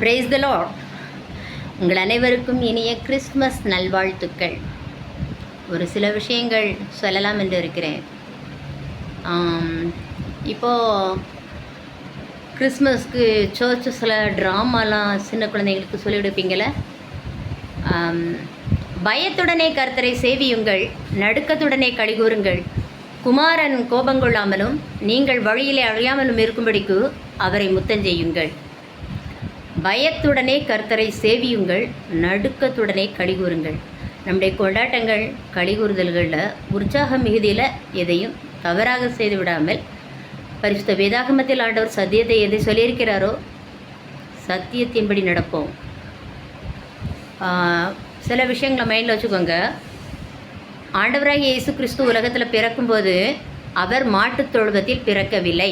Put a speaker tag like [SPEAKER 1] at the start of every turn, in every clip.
[SPEAKER 1] Praise the Lord. உங்கள் அனைவருக்கும் இனிய கிறிஸ்மஸ் நல்வாழ்த்துக்கள். ஒரு சில விஷயங்கள் சொல்லலாம் என்று இருக்கிறேன். இப்போது கிறிஸ்மஸ்க்கு சர்ச்சஸில் ட்ராமாலாம் சின்ன குழந்தைங்களுக்கு சொல்லி கொடுப்பீங்கள. பயத்துடனே கர்த்தரை சேவியுங்கள், நடுக்கத்துடனே கழிகூறுங்கள், குமாரன் கோபங்கொள்ளாமலும் நீங்கள் வழியிலே அழியாமலும் இருக்கும்படிக்கு அவரை முத்தஞ்செய்யுங்கள். பயத்துடனே கர்த்தரை சேவியுங்கள், நடுக்கத்துடனே கழிகூறுங்கள். நம்முடைய கொண்டாட்டங்கள் கழிகூறுதல்களில் உற்சாக மிகுதியில் எதையும் தவறாக செய்து விடாமல் பரிசுத்த வேதாகமத்தில் ஆண்டவர் சத்தியத்தை எதை சொல்லியிருக்கிறாரோ சத்தியத்தின்படி நடப்போம். சில விஷயங்களை மைண்டில் வச்சுக்கோங்க. ஆண்டவராக இயேசு கிறிஸ்து உலகத்தில் பிறக்கும்போது அவர் மாட்டுத் தொழுவத்தில் பிறக்கவில்லை.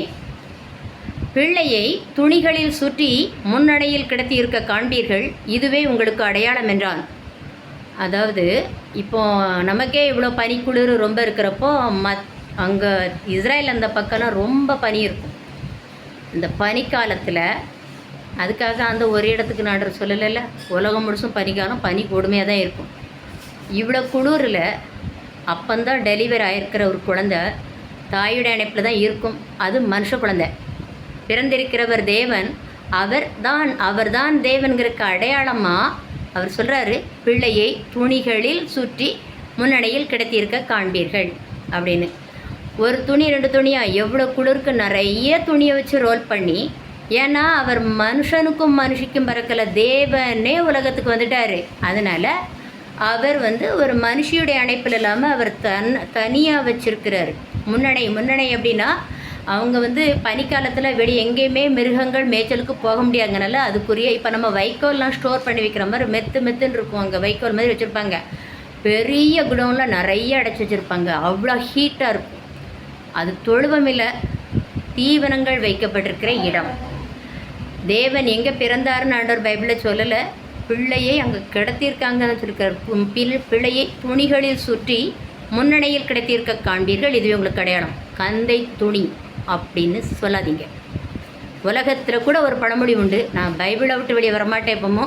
[SPEAKER 1] பிள்ளையை துணிகளில் சுற்றி முன்னடையில் கிடத்தி இருக்க காண்பீர்கள், இதுவே உங்களுக்கு அடையாளம் என்றான். அதாவது இப்போ நமக்கே இவ்வளோ பனிக்குளிர் ரொம்ப இருக்கிறப்போ அங்கே இஸ்ரேல் அந்த பக்கம்லாம் ரொம்ப பனி இருக்கும். இந்த பனிக்காலத்தில் அதுக்காக அந்த ஒரு இடத்துக்கு நாடு சொல்லலைல்ல, உலகம் முழுசும் பனிக்காலம், பனி கொடுமையாக தான் இருக்கும். இவ்வளோ குளிரில் அப்பந்தான் டெலிவரி ஆகிருக்கிற ஒரு குழந்தை தாயுடைய அணைப்பில் தான் இருக்கும். அது மனுஷ குழந்தை. பிறந்திருக்கிறவர் தேவன், அவர்தான் தேவன்கிறக்கு அடையாளமாக அவர் சொல்கிறாரு, பிள்ளையை துணிகளில் சுற்றி முன்னணியில் கிடத்தியிருக்க காண்பீர்கள் அப்படின்னு. ஒரு துணி 2 துணியாக எவ்வளோ குளிருக்கு நிறைய துணியை வச்சு ரோல் பண்ணி, ஏன்னா அவர் மனுஷனுக்கும் மனுஷிக்கும் பறக்கலை, தேவனே உலகத்துக்கு வந்துட்டார். அதனால் அவர் ஒரு மனுஷியுடைய அணைப்பில் இல்லாமல் அவர் தனியாக வச்சுருக்கிறார். முன்னணை அப்படின்னா அவங்க பனிக்காலத்தில் வெளியே எங்கேயுமே மிருகங்கள் மேய்ச்சலுக்கு போக முடியாங்கனால அதுக்குரிய இப்போ நம்ம வைக்கோல்லாம் ஸ்டோர் பண்ணி வைக்கிற மாதிரி மெத்துன்னு இருக்கும். அங்கே வைக்கோல் மாதிரி வச்சுருப்பாங்க. பெரிய குடோனில் நிறைய அடைச்சி வச்சுருப்பாங்க. அவ்வளோ ஹீட்டாக இருக்கும். அது தொழுவமில்லை, தீவனங்கள் வைக்கப்பட்டிருக்கிற இடம். தேவன் எங்கே பிறந்தாருன்னு ஆண்டவர் பைபிளில் சொல்லலை, பிள்ளையை அங்கே கிடத்தியிருக்காங்கன்னு சொல்லியிருக்கார். பிள்ளையை துணிகளில் சுற்றி முன்னணியில் கிடத்தியிருக்க காண்பீர்கள், இதுவே உங்களுக்கு அடையாளம். கந்தை துணி அப்படின்னு சொல்லாதீங்க. உலகத்தில் கூட ஒரு பழமொழி உண்டு. நான் பைபிளை விட்டு வெளியே வரமாட்டேன். எப்பமோ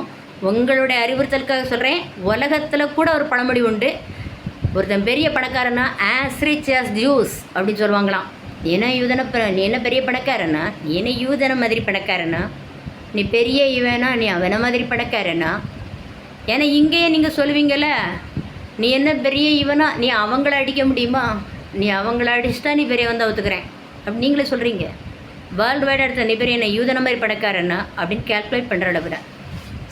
[SPEAKER 1] உங்களுடைய அறிவுறுத்தலுக்காக சொல்கிறேன். உலகத்தில் கூட ஒரு பழமொழி உண்டு. ஒருத்தன் பெரிய பணக்காரனா, ஆஸ் ரிச் ஆஸ் ஜூஸ் அப்படின்னு சொல்லுவாங்களாம். ஏன்னா நீ என்ன பெரிய பணக்காரனா, நீ என்ன யூதனை மாதிரி பணக்காரனா, நீ பெரிய இவனா, நீ அவனை மாதிரி பணக்காரனா. ஏன்னா இங்கேயே நீங்கள் சொல்லுவீங்கள்ல, நீ என்ன பெரிய இவனா, நீ அவங்கள அடிக்க முடியுமா, நீ அவங்கள அடிச்சுட்டா நீ பெரிய ஒத்துக்கிறேன் அப்படி நீங்களே சொல்கிறீங்க. வேர்ல்டு வைடாக எடுத்த நீ பெரிய என்ன யூதனை மாதிரி பணக்காரன்னா அப்படின்னு கேல்குலேட் பண்ணுற அளவில்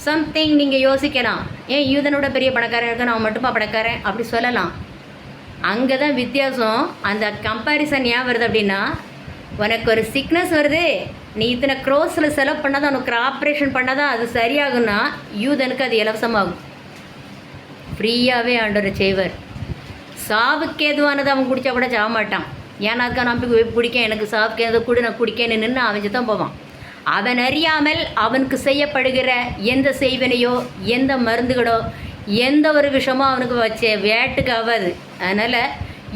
[SPEAKER 1] சம்திங் நீங்கள் யோசிக்கலாம். ஏன் யூதனோட பெரிய பணக்காரன் இருக்க நான் மட்டுமா பணக்காரன் அப்படி சொல்லலாம். அங்கே தான் வித்தியாசம். அந்த கம்பேரிசன் ஏன் வருது அப்படின்னா, உனக்கு ஒரு சிக்னஸ் வருது, நீ இத்தனை க்ரோஸில் செலவு பண்ணால் தான், உனக்கு ஆப்ரேஷன் பண்ணால் தான் அது சரியாகுன்னா, யூதனுக்கு அது இலவசமாகும். ஃப்ரீயாகவே ஆண்டவர் செய்வர். சாவுக்கு எதுவானது அவன் குடித்தா கூட சாக மாட்டான். ஏன்னா அதுக்காக நான் போய் குடிக்க, எனக்கு சாவுக்கு எதை கூட நான் குடிக்கன்னு நின்று அவன் தான் போவான். அவன் அறியாமல் அவனுக்கு செய்யப்படுகிற எந்த செய்வனையோ எந்த மருந்துகளோ எந்த ஒரு விஷயமோ அவனுக்கு வச்ச வேட்டுக்கு ஆகாது. அதனால்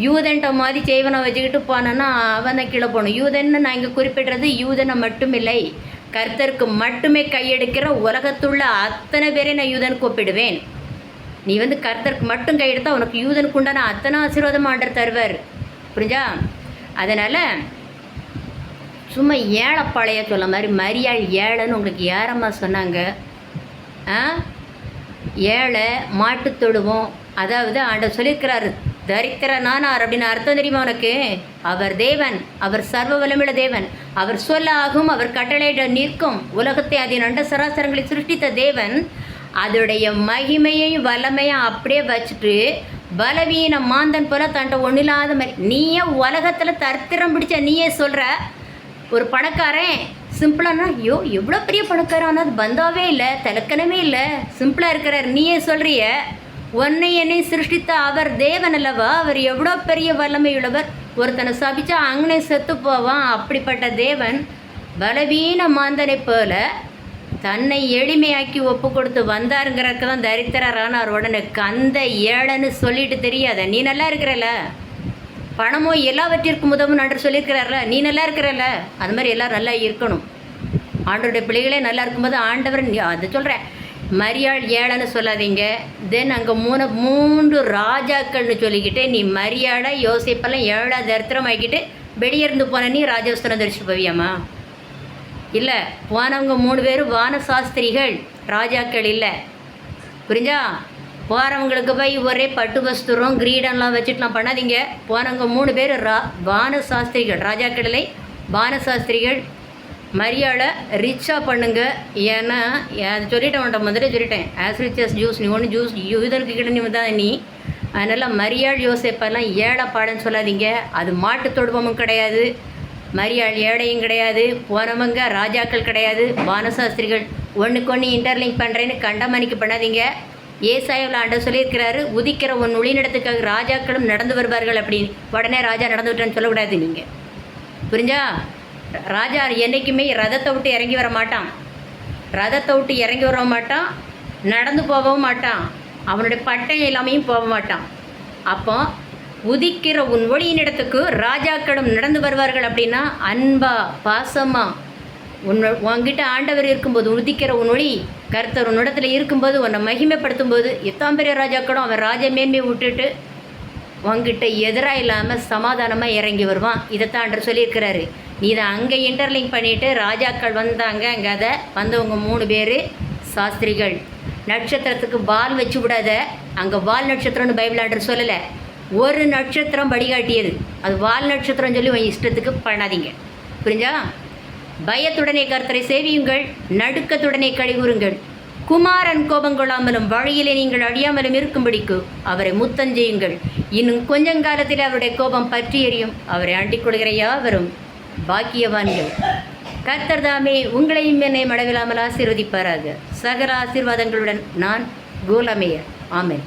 [SPEAKER 1] யூதன்ட்ட மாதிரி செய்வனை வச்சுக்கிட்டு போனான்னா அவன் தான் கீழே போகணும். யூதன்னு நான் இங்கே குறிப்பிடுறது யூதனை மட்டும் இல்லை, கர்த்தருக்கு மட்டுமே கையெடுக்கிற உலகத்துள்ள அத்தனை பேரை நான் யூதனுக்கு ஒப்பிடுவேன். நீ கர்த்தருக்கு மட்டும் கையெடுத்தால் உனக்கு யூதனுக்கு உண்டான அத்தனை ஆசீர்வாதம் ஆண்டர் தருவார். புரிஞ்சா? அதனால் சும்மா ஏழைப்பாளைய சொல்ல மாதிரி மரியாள் ஏழைன்னு உங்களுக்கு யாரம்மா சொன்னாங்க? ஏழை மாட்டு தொழுவோம். அதாவது ஆண்டவர் சொல்லியிருக்கிறாரு, தரித்திர நானார் அப்படின்னு அர்த்தம் தெரியுமா உனக்கு? அவர் தேவன், அவர் சர்வ வல்லமையுள்ள தேவன், அவர் சொல்ல ஆகும், அவர் கட்டளையிட நிற்கும். உலகத்தை அதன் அண்ட சராசரங்களை சிருஷ்டித்த தேவன் அதோடைய மகிமையையும் வல்லமையும் அப்படியே வச்சுட்டு பலவீன மாந்தன் போல தன்ட்ட ஒன்றும் இல்லாத மாதிரி நீயே உலகத்தில் தரித்திரம் பிடிச்ச நீயே சொல்கிற. ஒரு பணக்காரன் சிம்பிளானா, ஐயோ எவ்வளோ பெரிய பணக்காரன், ஆனால் அது பந்தாவே இல்லை, திலக்கணமே இல்லை, சிம்பிளாக இருக்கிறார். நீயே சொல்கிறிய, உன்னை என்னை சிருஷ்டித்த அவர் தேவன் அல்லவா, அவர் எவ்வளோ பெரிய வல்லமையுள்ளவர். ஒருத்தனை சபிச்சா அங்கனே செத்து போவான். அப்படிப்பட்ட தேவன் பலவீன மாந்தனை போல தன்னை எளிமையாக்கி ஒப்பு கொடுத்து வந்தாருங்கிறதுக்கு தான் தரித்திரரானார். உடனே கந்த ஏழைன்னு சொல்லிட்டு தெரியாத. நீ நல்லா இருக்கிறல, பணமோ எல்லாவற்றிற்கும் உதவும் நன்று சொல்லியிருக்கிறார்ல, நீ நல்லா இருக்கிறல்ல, அது மாதிரி எல்லோரும் நல்லா இருக்கணும். ஆண்டவருடைய பிள்ளைகளே நல்லா இருக்கும்போது ஆண்டவர் அது சொல்கிறேன். மரியாள் ஏழைன்னு சொல்லாதீங்க. தென் அங்கே மூன்று ராஜாக்கள்னு சொல்லிக்கிட்டு நீ மரியாதை யோசிப்பெல்லாம் 7 தரித்திரம் ஆகிக்கிட்டு வெளியிருந்து போன நீ ராஜஸ்தானம் தரிசிட்டு போவியாம்மா? இல்லை, போனவங்க 3 பேர் வானசாஸ்திரிகள், ராஜாக்கள் இல்லை. புரிஞ்சா? போகிறவங்களுக்கு போய் ஒரே பட்டு வஸ்திரம் கிரீடம்லாம் வச்சுட்டுலாம் பண்ணாதீங்க. போனவங்க 3 பேர் வானசாஸ்திரிகள், ராஜாக்கள் இல்லை, வானசாஸ்திரிகள். மரியாதை ரிச்சாக பண்ணுங்க. ஏன்னா அது சொல்லிட்டேன், முதல்ல சொல்லிட்டேன், ஆஸ் ரிச் அஸ் ஜூஸ். நீ ஒன்று ஜூஸ் யூதருக்கு கிட்ட நீ தான் நீ. அதனால் மரியாள் யோசேப்பெல்லாம் ஏழை பாடன்னு சொல்லாதீங்க. அது மாட்டு தொடுவமும் கிடையாது, மரியாள் ஏழையும் கிடையாது, போனவங்க ராஜாக்கள் கிடையாது, வானசாஸ்திரிகள். ஒன்றுக்கு இன்டர்லிங்க் பண்ணுறேன்னு கண்டமணிக்கு பண்ணாதீங்க. ஏசாயாவில் ஆண்டவர் சொல்லியிருக்கிறாரு, உதிக்கிற ஒன் ஒளிநடத்துக்காக ராஜாக்களும் நடந்து வருவார்கள் அப்படின்னு. உடனே ராஜா நடந்து விட்டான்னு சொல்லக்கூடாது நீங்கள். புரிஞ்சா? ராஜா என்றைக்குமே ரதத்தை விட்டு இறங்கி வர மாட்டான், ரதத்தை விட்டு இறங்கி வர மாட்டான், நடந்து போகவும் மாட்டான், அவனுடைய பட்டம் எல்லாமையும் போக மாட்டான். அப்போ உதிக்கிற உன் ஒளியின் இடத்துக்கு ராஜாக்களும் நடந்து வருவார்கள் அப்படின்னா அன்பா பாசமா உன்கிட்ட ஆண்டவர் இருக்கும்போது, உதிக்கிற உன் ஒளி கர்த்தர் உன்னிடத்தில் இருக்கும்போது, உன்னை மகிமைப்படுத்தும் போது எத்தாம் பெரிய ராஜாக்களும் அவன் ராஜ மேன்மையை விட்டுட்டு உங்ககிட்ட எதிராக இல்லாமல் சமாதானமாக இறங்கி வருவான். இதைத்தான் ஆண்டவர் சொல்லியிருக்கிறாரு. நீ இதை அங்கே இன்டர்லிங்க் பண்ணிவிட்டு ராஜாக்கள் வந்தாங்க, அங்கே அதை வந்தவங்க 3 பேர் சாஸ்திரிகள். நட்சத்திரத்துக்கு வால் வச்சு விடாத. அங்கே வால் நட்சத்திரம்னு பைபிள் ஆண்டவர் சொல்லலை, ஒரு நட்சத்திரம் வழிகாட்டியது, அது வால் நட்சத்திரம் சொல்லி உன் இஷ்டத்துக்கு பண்ணாதீங்க. புரிஞ்சா? பயத்துடனே கர்த்தரை சேவியுங்கள், நடுக்கத்துடனே கழிவுறுங்கள். குமாரன் கோபம் கொள்ளாமலும் வழியிலே நீங்கள் அழியாமலும் இருக்கும்படிக்கு அவரை முத்தஞ்செய்யுங்கள். இன்னும் கொஞ்சங்காலத்தில் அவருடைய கோபம் பற்றி எறியும். அவரை அண்டிக் கொள்கிற யாவரும் பாக்கியவான்கள். கர்த்தர் தாமே உங்களையும் என்னை மடவில்லாமல் ஆசீர்வதிப்பாராக. சகல ஆசீர்வாதங்களுடன் நான் கோலமேயர். ஆமென்.